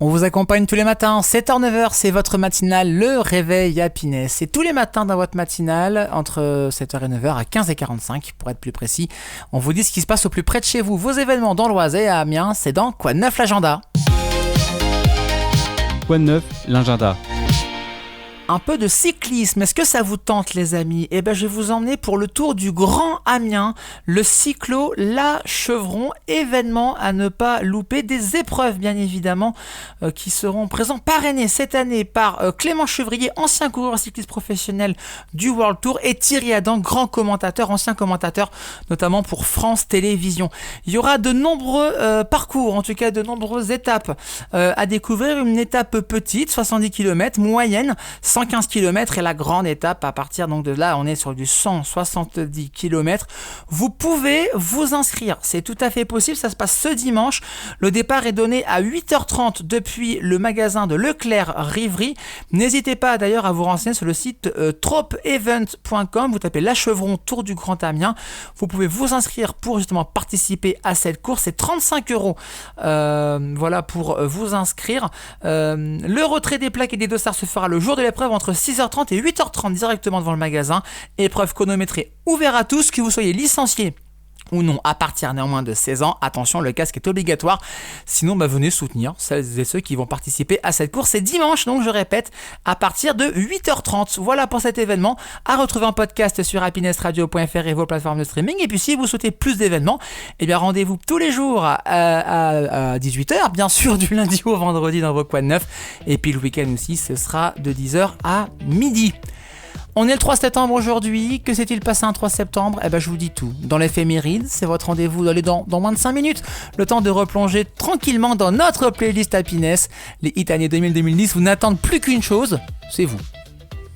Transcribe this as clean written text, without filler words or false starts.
On vous accompagne tous les matins, 7h-9h, c'est votre matinale, le réveil Happiness. C'est tous les matins dans votre matinale, entre 7h et 9h à 15h45 pour être plus précis. On vous dit ce qui se passe au plus près de chez vous. Vos événements dans l'Oise et à Amiens, c'est dans Quoi de neuf l'agenda? Quoi de neuf l'agenda? Un peu de cyclisme, est-ce que ça vous tente les amis? Eh ben je vais vous emmener pour le tour du Grand Amiens, le cyclo La Chevron, événement à ne pas louper, des épreuves bien évidemment qui seront présentes, parrainées cette année par Clément Chevrier, ancien coureur cycliste professionnel du World Tour, et Thierry Adam, grand commentateur, ancien commentateur notamment pour France Télévisions. Il y aura de nombreux parcours, en tout cas de nombreuses étapes à découvrir, une étape petite, 70 km, moyenne, 115 km et la grande étape à partir donc de là, on est sur du 170 km. Vous pouvez vous inscrire, c'est tout à fait possible, ça se passe ce dimanche. Le départ est donné à 8h30 depuis le magasin de Leclerc Rivry. N'hésitez pas d'ailleurs à vous renseigner sur le site tropevent.com, vous tapez La Chevron Tour du Grand Amiens. Vous pouvez vous inscrire pour justement participer à cette course, c'est 35 €. Voilà pour vous inscrire. Le retrait des plaques et des dossards se fera le jour de l'épreuve entre 6h30 et 8h30 directement devant le magasin. Épreuve chronométrée ouverte à tous, que vous soyez licencié ou non, à partir néanmoins de 16 ans. Attention, le casque est obligatoire. Sinon, venez soutenir celles et ceux qui vont participer à cette course. C'est dimanche, donc je répète, à partir de 8h30. Voilà pour cet événement. À retrouver en podcast sur happinessradio.fr et vos plateformes de streaming. Et puis, si vous souhaitez plus d'événements, rendez-vous tous les jours à 18h, bien sûr, du lundi au vendredi dans vos Quoi de neuf. Et puis, le week-end aussi, ce sera de 10h à midi. On est le 3 septembre aujourd'hui, que s'est-il passé un 3 septembre? Je vous dis tout. Dans l'éphéméride, c'est votre rendez-vous dans moins de 5 minutes. Le temps de replonger tranquillement dans notre playlist Happiness. Les hits années 2000-2010 vous n'attendent plus qu'une chose, c'est vous.